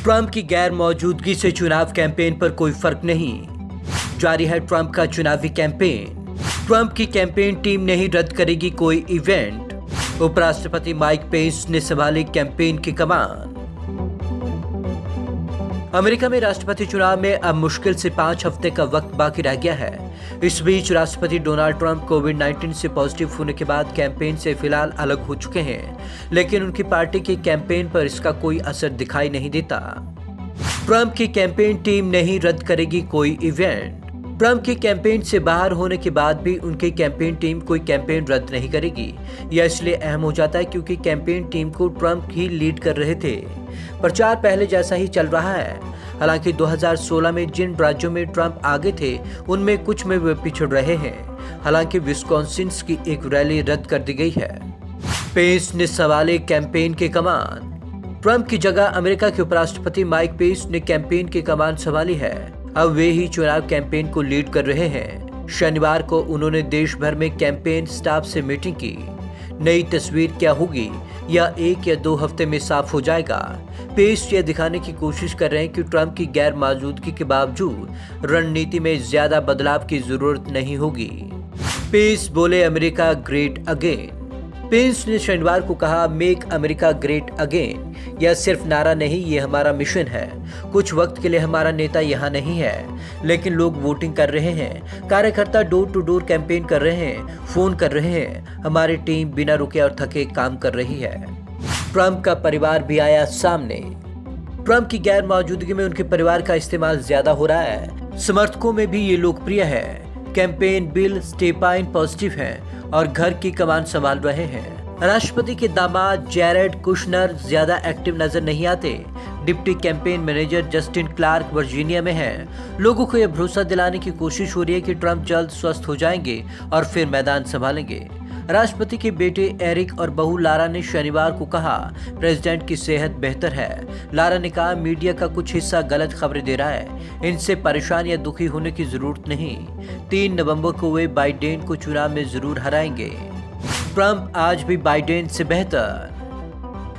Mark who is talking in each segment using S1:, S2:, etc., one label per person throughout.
S1: Trump की गैर मौजूदगी से चुनाव कैंपेन पर कोई फर्क नहीं। जारी है ट्रंप का चुनावी कैंपेन। ट्रंप की कैंपेन टीम नहीं रद्द करेगी कोई इवेंट। उपराष्ट्रपति माइक पेंस ने संभाली कैंपेन की कमान। अमेरिका में राष्ट्रपति चुनाव में अब मुश्किल से 5 हफ्ते का वक्त बाकी रह गया है। इस बीच राष्ट्रपति डोनाल्ड ट्रंप कोविड-19 से पॉजिटिव होने के बाद कैंपेन से फिलहाल अलग हो चुके हैं, लेकिन उनकी पार्टी की कैंपेन पर इसका कोई असर दिखाई नहीं देता। ट्रंप की कैंपेन टीम नहीं रद्द करेगी कोई इवेंट। ट्रंप की कैंपेन से बाहर होने के बाद भी उनकी कैंपेन टीम कोई कैंपेन रद्द नहीं करेगी। यह इसलिए अहम हो जाता है क्योंकि कैंपेन टीम को ट्रंप ही लीड कर रहे थे। प्रचार पहले जैसा ही चल रहा है। हालांकि 2016 में जिन राज्यों में ट्रंप आगे थे उनमें कुछ में वे पिछड़ रहे हैं। हालांकि विस्कॉन्सिन की एक रैली रद्द कर दी गई है। पेंस ने संभाले कैंपेन की कमान। ट्रंप की जगह अमेरिका के उपराष्ट्रपति माइक पेंस ने कैंपेन की कमान संभाली है। अब वे ही चुनाव कैंपेन को लीड कर रहे हैं। शनिवार को उन्होंने देश भर में कैंपेन स्टाफ से मीटिंग की। नई तस्वीर क्या होगी यह 1 या 2 हफ्ते में साफ हो जाएगा। पेंस यह दिखाने की कोशिश कर रहे हैं कि ट्रंप की गैर मौजूदगी के बावजूद रणनीति में ज्यादा बदलाव की जरूरत नहीं होगी। पेंस बोले अमेरिका ग्रेट अगेन। पेंस ने शनिवार को कहा मेक अमेरिका ग्रेट अगेन। यह सिर्फ नारा नहीं, ये हमारा मिशन है। कुछ वक्त के लिए हमारा नेता यहाँ नहीं है, लेकिन लोग वोटिंग कर रहे हैं। कार्यकर्ता डोर टू डोर कैंपेन कर रहे हैं, फोन कर रहे हैं। हमारी टीम बिना रुके और थके काम कर रही है। ट्रंप का परिवार भी आया सामने। ट्रंप की गैर मौजूदगी में उनके परिवार का इस्तेमाल ज्यादा हो रहा है। समर्थकों में भी ये लोकप्रिय है। कैंपेन बिल स्टेपाइन पॉजिटिव हैं और घर की कमान संभाल रहे हैं। राष्ट्रपति के दामाद जैरेड कुशनर ज्यादा एक्टिव नजर नहीं आते। Deputy campaign manager Justin Clark Virginia में हैं। लोगों को यह भरोसा दिलाने की कोशिश हो रही है कि ट्रंप जल्द स्वस्थ हो जाएंगे और फिर मैदान संभालेंगे। राष्ट्रपति के बेटे एरिक और बहू लारा ने शनिवार को कहा प्रेसिडेंट की सेहत बेहतर है। लारा ने कहा मीडिया का कुछ हिस्सा गलत खबरें दे रहा है। इनसे परेशान या दुखी होने की जरूरत नहीं। 3 नवंबर को वे बाइडेन को चुनाव में जरूर हराएंगे। ट्रंप आज भी बाइडेन से बेहतर।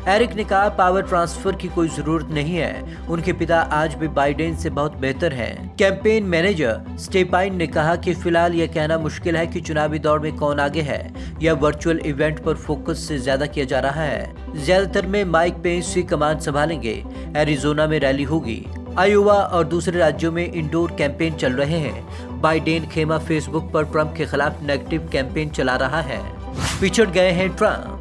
S1: एरिक ने कहा पावर ट्रांसफर की कोई जरूरत नहीं है। उनके पिता आज भी बाइडेन से बहुत बेहतर हैं। कैंपेन मैनेजर स्टेपाइन ने कहा कि फिलहाल यह कहना मुश्किल है कि चुनावी दौर में कौन आगे है। यह वर्चुअल इवेंट पर फोकस से ज्यादा किया जा रहा है। ज्यादातर में माइक पेंस ही कमान संभालेंगे। एरिजोना में रैली होगी। आयोवा और दूसरे राज्यों में इंडोर कैंपेन चल रहे हैं। बाइडेन खेमा फेसबुक पर ट्रंप के खिलाफ नेगेटिव कैंपेन चला रहा है। पिछड़ गए हैं ट्रंप।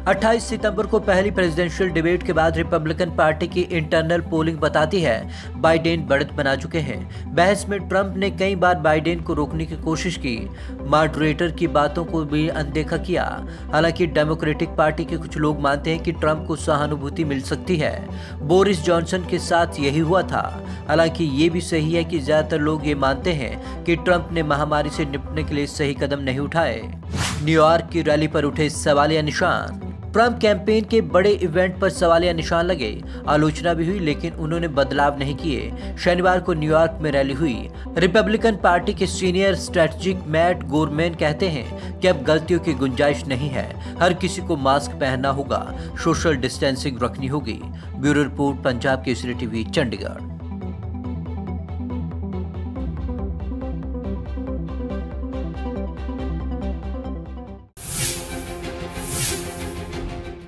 S1: 28 सितंबर को पहली प्रेसिडेंशियल डिबेट के बाद रिपब्लिकन पार्टी की इंटरनल पोलिंग बताती है बाइडेन बढ़त बना चुके हैं। बहस में ट्रंप ने कई बार बाइडेन को रोकने की कोशिश की। मॉडरेटर की बातों को भी अनदेखा किया। हालांकि डेमोक्रेटिक पार्टी के कुछ लोग मानते हैं कि ट्रंप को सहानुभूति मिल सकती है। बोरिस जॉनसन के साथ यही हुआ था। हालांकि ये भी सही है कि ज्यादातर लोग ये मानते हैं कि ट्रंप ने महामारी से निपटने के लिए सही कदम नहीं उठाए। न्यूयॉर्क की रैली पर उठे सवालिया निशान। ट्रंप कैंपेन के बड़े इवेंट पर सवालिया निशान लगे। आलोचना भी हुई, लेकिन उन्होंने बदलाव नहीं किए। शनिवार को न्यूयॉर्क में रैली हुई। रिपब्लिकन पार्टी के सीनियर स्ट्रेटेजिक मैट गोरमैन कहते हैं कि अब गलतियों की गुंजाइश नहीं है। हर किसी को मास्क पहनना होगा, सोशल डिस्टेंसिंग रखनी होगी। Bureau report, Punjab Kesari TV, Chandigarh.